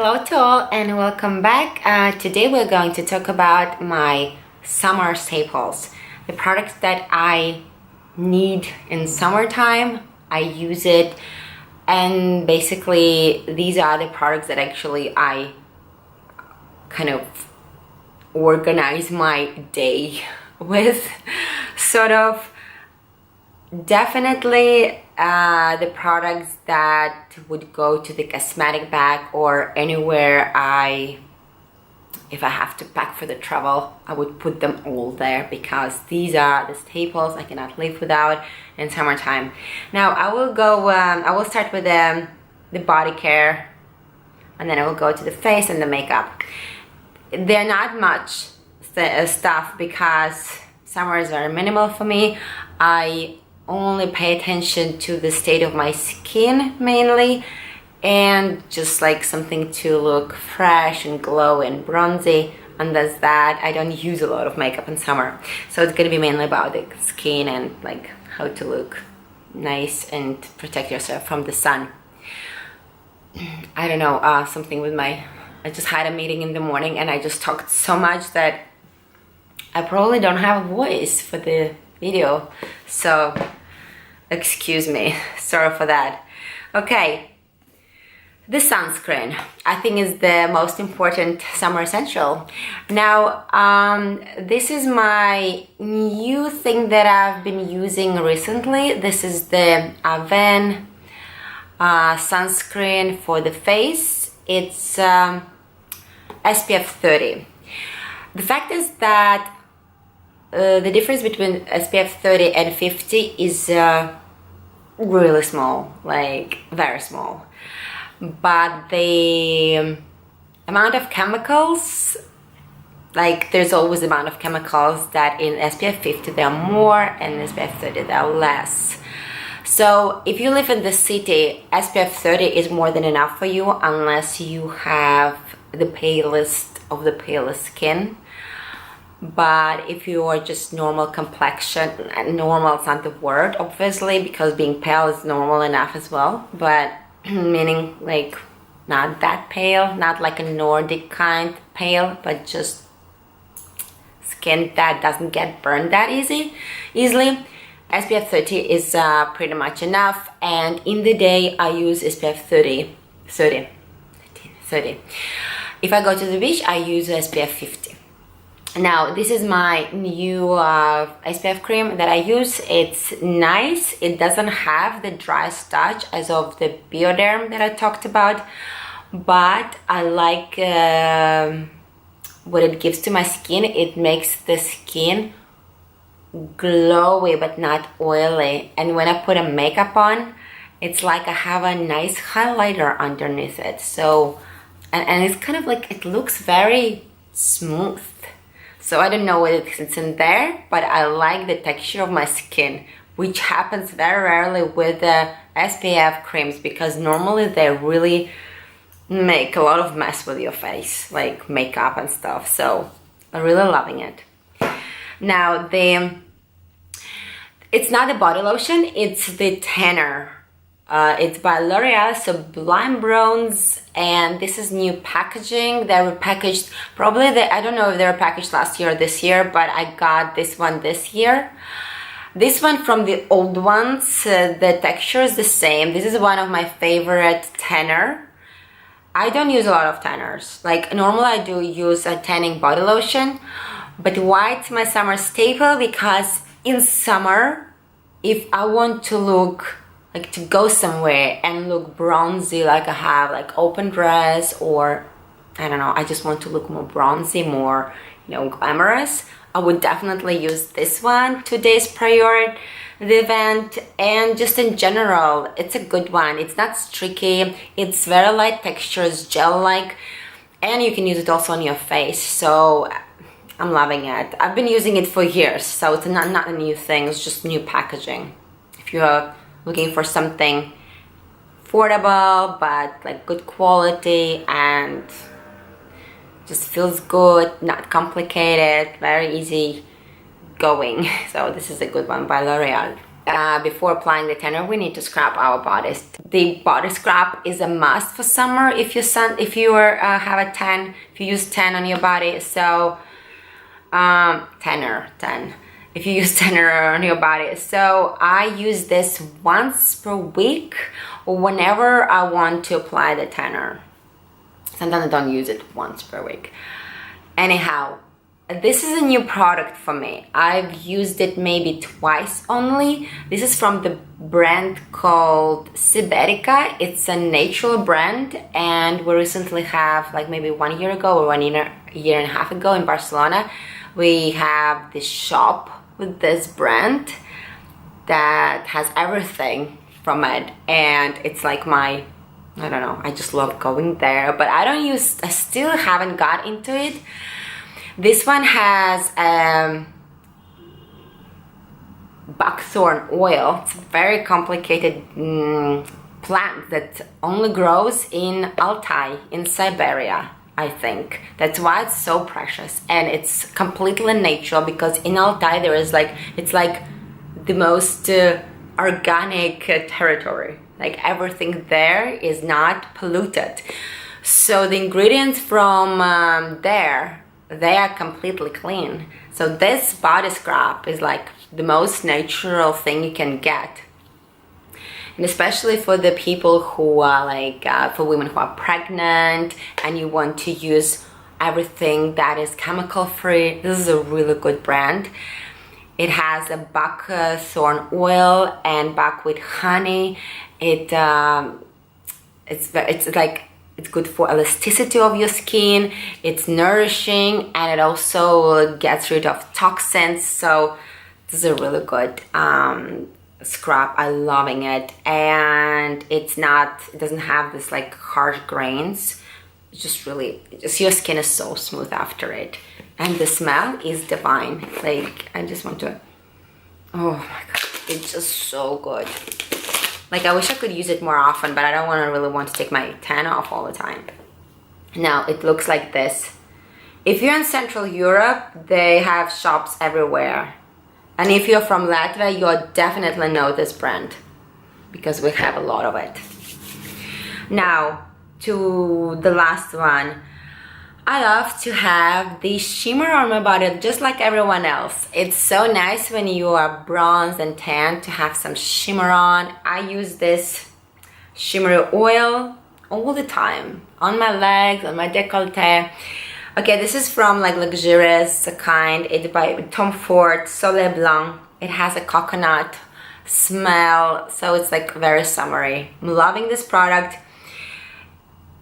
Hello to all and welcome back. Today we're going to talk about my summer staples, the products that I need in summertime. I use it, and basically these are the products that actually I kind of organize my day with, sort of. Definitely the products that would go to the cosmetic bag or anywhere if I have to pack for the travel, I would put them all there because these are the staples I cannot live without in summertime. Now I will start with the body care, and then I will go to the face and the makeup. They're not much stuff because summer is very minimal for me. I only pay attention to the state of my skin mainly, and just like something to look fresh and glow and bronzy, and that's that. I don't use a lot of makeup in summer, so it's gonna be mainly about the skin and like how to look nice and protect yourself from the sun. I don't know, something with I just had a meeting in the morning and I just talked so much that I probably don't have a voice for the video, so excuse me, sorry for that. Okay, the sunscreen I think is the most important summer essential. Now this is my new thing that I've been using recently. This is the Avène sunscreen for the face. It's SPF 30. The fact is that the difference between SPF 30 and 50 is really small, like very small. But the amount of chemicals, like there's always the amount of chemicals that in SPF 50 there are more and in SPF 30 there are less. So if you live in the city, SPF 30 is more than enough for you unless you have the palest of the palest skin. But if you are just normal complexion, and normal is not the word obviously because being pale is normal enough as well, but meaning like not that pale, not like a Nordic kind pale, but just skin that doesn't get burned that easily, SPF 30 is pretty much enough. And in the day I use SPF 30. If I go to the beach I use SPF 50. Now this is my new SPF cream that I use. It's nice. It doesn't have the dry touch as of the Bioderm that I talked about, but I like what it gives to my skin. It makes the skin glowy but not oily, and when I put a makeup on, it's like I have a nice highlighter underneath it. So and it's kind of like, it looks very smooth. So I don't know what it's in there, but I like the texture of my skin, which happens very rarely with the SPF creams because normally they really make a lot of mess with your face, like makeup and stuff. So I'm really loving it. Now it's not a body lotion, it's the tanner. It's by L'Oreal Sublime Bronze, and this is new packaging. They were packaged, probably I don't know if they were packaged last year or this year, but I got this one this year. This one from the old ones, the texture is the same. This is one of my favorite tanner. I don't use a lot of tanners. Like normally I do use a tanning body lotion, but why it's my summer staple? Because in summer, if I want to look like to go somewhere and look bronzy, like I have like open dress, or I don't know, I just want to look more bronzy, more, you know, glamorous, I would definitely use this one 2 days prior the event. And just in general, it's a good one. It's not streaky, it's very light textures, gel-like, and you can use it also on your face. So I'm loving it. I've been using it for years, so it's not a new thing, it's just new packaging. If you're looking for something affordable but like good quality and just feels good, not complicated, very easy going, so this is a good one by L'Oreal. before applying the tanner, we need to scrub our bodies. The body scrub is a must for summer if you have a tan, if you use tan on your body. So if you use tanner on your body. So I use this once per week or whenever I want to apply the tanner. Sometimes I don't use it once per week. Anyhow, this is a new product for me. I've used it maybe twice only. This is from the brand called Siberica. It's a natural brand, and we recently have, like maybe 1 year ago or 1 year and a half ago in Barcelona, we have this shop with this brand that has everything from it, and it's like I don't know, I just love going there, but I still haven't got into it. This one has buckthorn oil. It's a very complicated plant that only grows in Altai, in Siberia, I think. That's why it's so precious, and it's completely natural, because in Altai there is it's like the most organic territory. Like everything there is not polluted. So the ingredients from there, they are completely clean. So this body scrub is like the most natural thing you can get. And especially for the people who are for women who are pregnant and you want to use everything that is chemical free, this is a really good brand. It has a buckthorn oil and buckwheat honey. It's good for elasticity of your skin. It's nourishing, and it also gets rid of toxins. So this is a really good scrub. I'm loving it, and it doesn't have this like harsh grains. It's just your skin is so smooth after it, and the smell is divine. Like I just want to. Oh my god, it's just so good. Like I wish I could use it more often, but I don't really want to take my tan off all the time. Now it looks like this. If you're in Central Europe, they have shops everywhere. And if you're from Latvia, you'll definitely know this brand, because we have a lot of it. Now, to the last one. I love to have the shimmer on my body just like everyone else. It's so nice when you are bronzed and tan to have some shimmer on. I use this shimmery oil all the time on my legs, on my décolleté. Okay, this is from like luxurious kind. It's by Tom Ford Soleil Blanc. It has a coconut smell, so it's like very summery. I'm loving this product.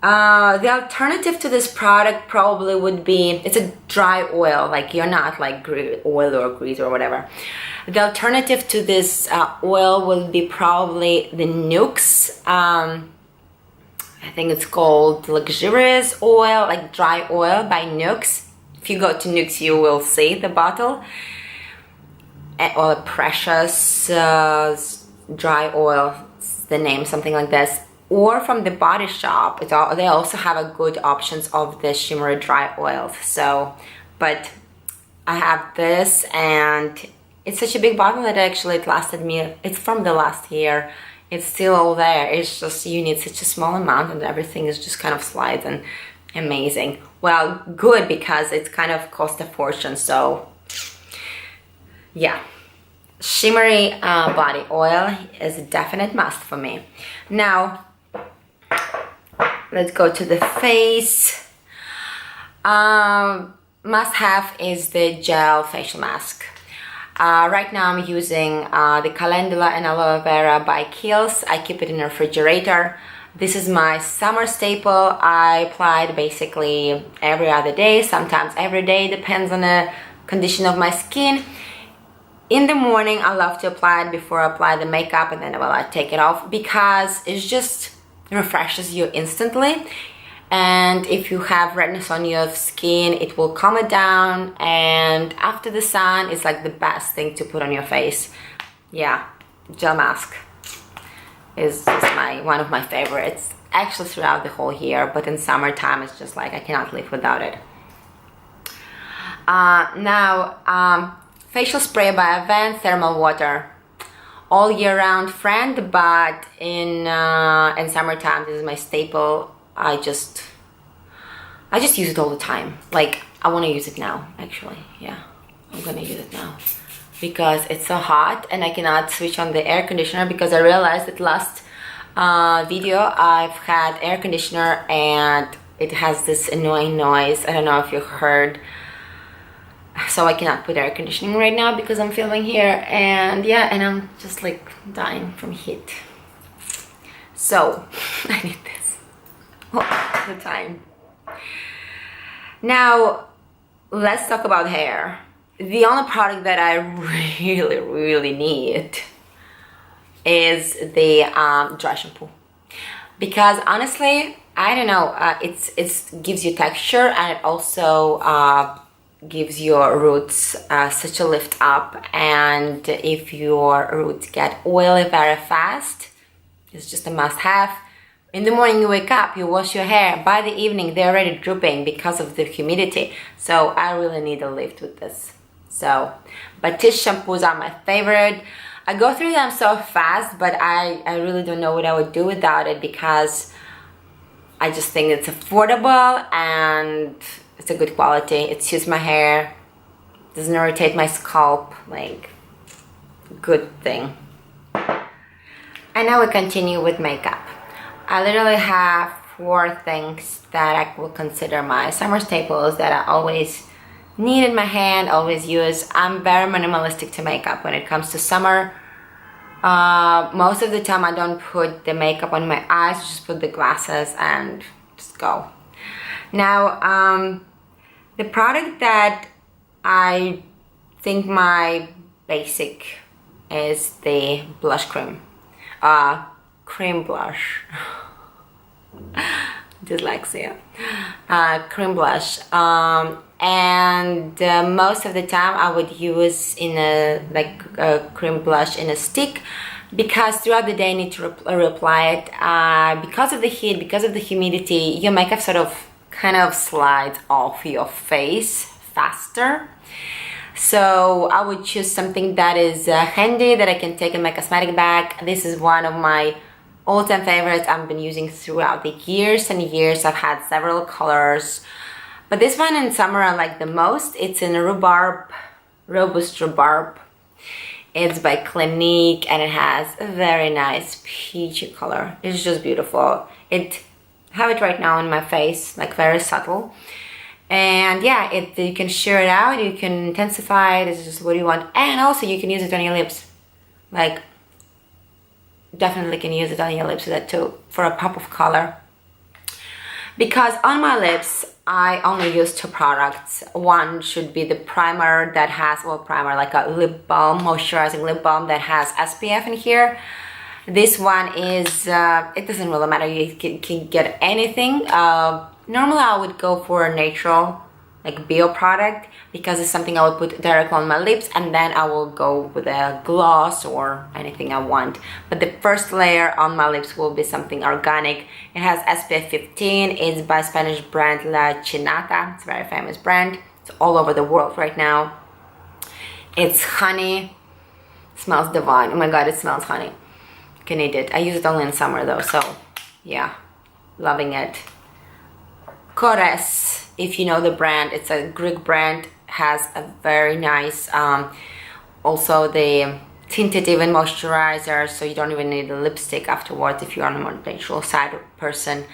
The alternative to this product probably would be, it's a dry oil, like you're not like oil or grease or whatever. The alternative to this oil will be probably the Nuxe. I think it's called luxurious oil, like dry oil by Nuxe. If you go to Nuxe, you will see the bottle. Or precious dry oil, the name, something like this. Or from the Body Shop, they also have a good options of the shimmery dry oils. So, but I have this, and it's such a big bottle that actually it lasted me. It's from the last year. It's still all there. It's just you need such a small amount, and everything is just kind of slides and amazing. Well, good, because it's kind of cost a fortune. So, yeah. Shimmery body oil is a definite must for me. Now, let's go to the face. Must have is the gel facial mask. Right now I'm using the Caléndula and Aloe Vera by Kiehl. I keep it in the refrigerator. This is my summer staple. I apply it basically every other day, sometimes every day, depends on the condition of my skin. In the morning, I love to apply it before I apply the makeup, and then I take it off, because it just refreshes you instantly. And if you have redness on your skin, it will calm it down, and after the sun, it's like the best thing to put on your face. Yeah, gel mask is one of my favorites, actually throughout the whole year, but in summertime it's just like I cannot live without it. Now, facial spray by Avène Thermale water. all year round friend, but in summertime this is my staple. I just use it all the time. Like, I want to use it now, actually. Yeah, I'm gonna use it now because it's so hot and I cannot switch on the air conditioner, because I realized that last video I've had air conditioner and it has this annoying noise. I don't know if you heard. So I cannot put air conditioning right now because I'm filming here, and yeah, and I'm just like dying from heat. So I need this all the time. Now let's talk about hair. The only product that I really need is the dry shampoo, because honestly, I don't know, it gives you texture, and it also gives your roots such a lift up. And if your roots get oily very fast, it's just a must-have. In the morning you wake up, you wash your hair, by the evening they're already drooping because of the humidity. So I really need a lift with this. So Batiste shampoos are my favorite. I go through them so fast, but I really don't know what I would do without it, because I just think it's affordable and it's a good quality. It suits my hair, doesn't irritate my scalp, like, good thing. And now we continue with makeup. I literally have 4 things that I will consider my summer staples that I always need in my hand, always use. I'm very minimalistic to makeup when it comes to summer. Most of the time I don't put the makeup on my eyes, just put the glasses and just go. Now, the product that I think my basic is the blush cream. Cream blush. Dyslexia. Cream blush. And most of the time I would use in a cream blush in a stick, because throughout the day I need to reapply it. Because of the heat, because of the humidity, your makeup sort of kind of slides off your face faster. So I would choose something that is handy, that I can take in my cosmetic bag. This is one of my all-time favorites. I've been using throughout the years and years. I've had several colors, but this one in summer I like the most. It's in Rhurbarb, Robust Rhubarb. It's by Clinique and it has a very nice peachy color. It's just beautiful. I have it right now on my face, like very subtle. And yeah, you can sheer it out, you can intensify it, it's just what you want. And also you can use it on your lips. Like, definitely can use it on your lips with that too, for a pop of color. Because on my lips, I only use 2 products. One should be the primer that has, like a lip balm, moisturizing lip balm that has SPF in here. This one is, it doesn't really matter, you can get anything. Normally I would go for a natural, like bio product, because it's something I would put directly on my lips, and then I will go with a gloss or anything I want. But the first layer on my lips will be something organic. It has SPF 15. It's by Spanish brand La Chinata. It's a very famous brand. It's all over the world right now. It's honey. It smells divine. Oh my god, it smells honey. You can eat it. I use it only in summer though, so yeah, loving it. Kores, if you know the brand, it's a Greek brand, has a very nice, also the tinted even moisturizer, so you don't even need a lipstick afterwards if you're on a more natural side person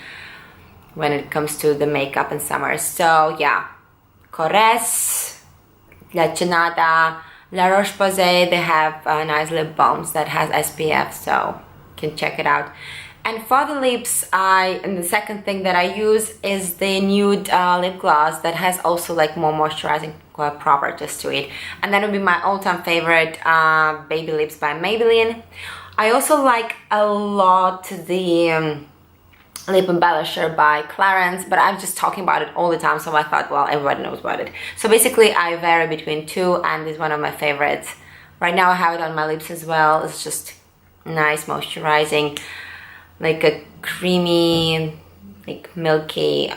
when it comes to the makeup in summer. So yeah, Kores, La Chinata, La Roche-Posay, they have nice lip balms that has SPF, so you can check it out. And for the lips, and the second thing that I use is the nude lip gloss that has also like more moisturizing properties to it. And that would be my all-time favorite, Baby Lips by Maybelline. I also like a lot the lip embellisher by Clarins, but I'm just talking about it all the time, so I thought, well, everybody knows about it. So basically I vary between 2, and this is one of my favorites. Right now I have it on my lips as well. It's just nice moisturizing, like a creamy, like milky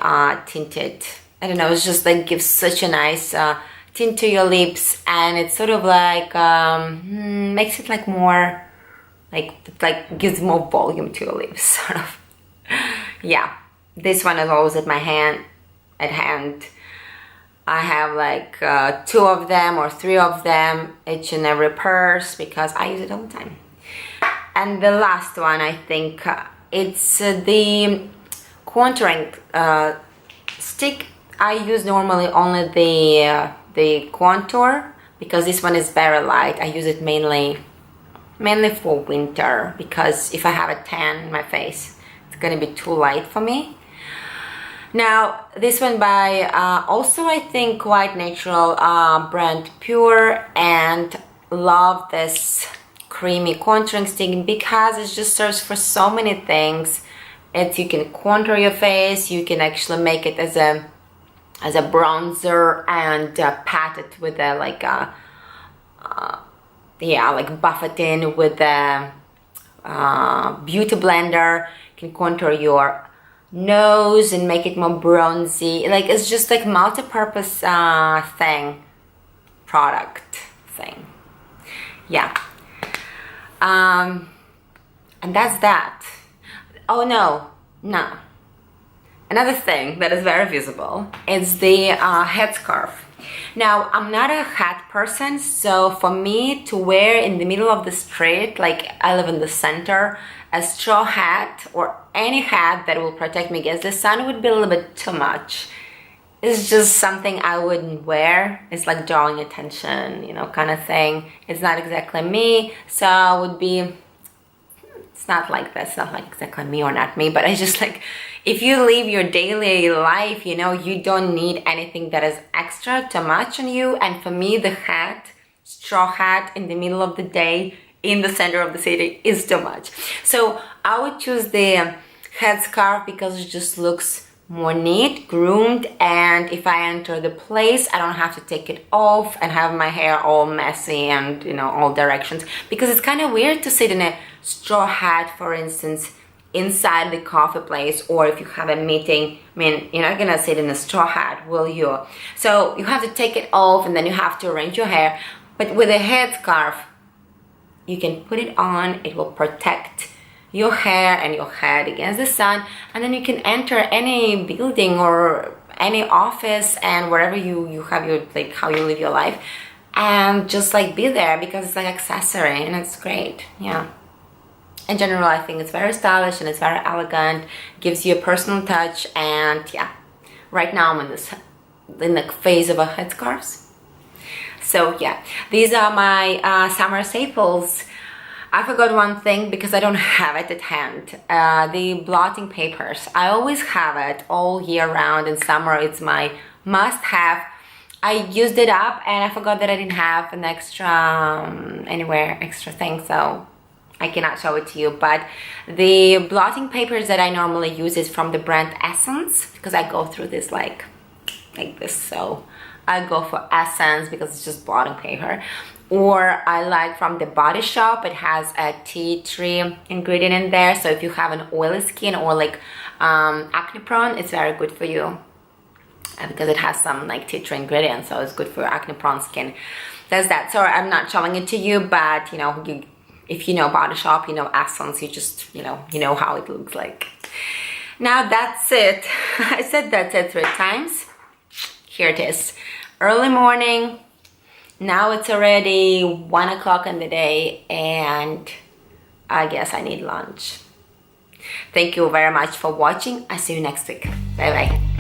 tinted. I don't know, it's just like gives such a nice tint to your lips, and it's sort of like makes it like more like gives more volume to your lips, sort of. Yeah, this one is always at hand. I have like 2 of them or 3 of them, each in every purse, because I use it all the time. And the last one, I think it's the contouring stick. I use normally only the contour, because this one is very light. I use it mainly for winter, because if I have a tan in my face, it's gonna be too light for me. Now this one by also I think quite natural brand Pure, and love this creamy contouring stick because it just serves for so many things. You can contour your face, you can actually make it as a bronzer and pat it with a like buff it in with a beauty blender. You can contour your nose and make it more bronzy. Like, it's just like multi-purpose product thing. Yeah. And that's that. Oh no. Another thing that is very visible is the headscarf. Now, I'm not a hat person, so for me to wear in the middle of the street, like I live in the center, a straw hat or any hat that will protect me against the sun would be a little bit too much. It's just something I wouldn't wear. It's like drawing attention, you know, kind of thing. It's not exactly me, so I would be... It's not like this, it's not like exactly me or not me, but I just like, if you live your daily life, you know, you don't need anything that is extra too much on you. And for me, the hat, straw hat in the middle of the day in the center of the city is too much. So I would choose the headscarf because it just looks more neat, groomed, and if I enter the place, I don't have to take it off and have my hair all messy and, you know, all directions, because it's kind of weird to sit in a straw hat, for instance, inside the coffee place, or if you have a meeting. I mean, you're not gonna sit in a straw hat, will you? So you have to take it off and then you have to arrange your hair. But with a headscarf, you can put it on, it will protect your hair and your head against the sun, and then you can enter any building or any office and wherever you have your, like, how you live your life, and just like be there, because it's like accessory and it's great. Yeah, in general I think it's very stylish and it's very elegant, gives you a personal touch. And yeah, right now I'm in the phase of a headscarves. So yeah, these are my summer staples. I forgot one thing because I don't have it at hand. The blotting papers. I always have it all year round. In summer, it's my must-have. I used it up and I forgot that I didn't have an extra, extra thing, so I cannot show it to you. But the blotting papers that I normally use is from the brand Essence, because I go through this like this. So I go for Essence because it's just blotting paper. Or I like from the Body Shop, it has a tea tree ingredient in there, so if you have an oily skin or like acne prone, it's very good for you because it has some like tea tree ingredients, so it's good for acne prone skin. There's that. So I'm not showing it to you, but you know, if you know Body Shop, you know Essence, you just you know how it looks like. Now that's it. I said that's it 3 times. Here it is. Early morning. Now it's already 1 o'clock in the day and I guess I need lunch. Thank you very much for watching. I'll see you next week. Bye bye.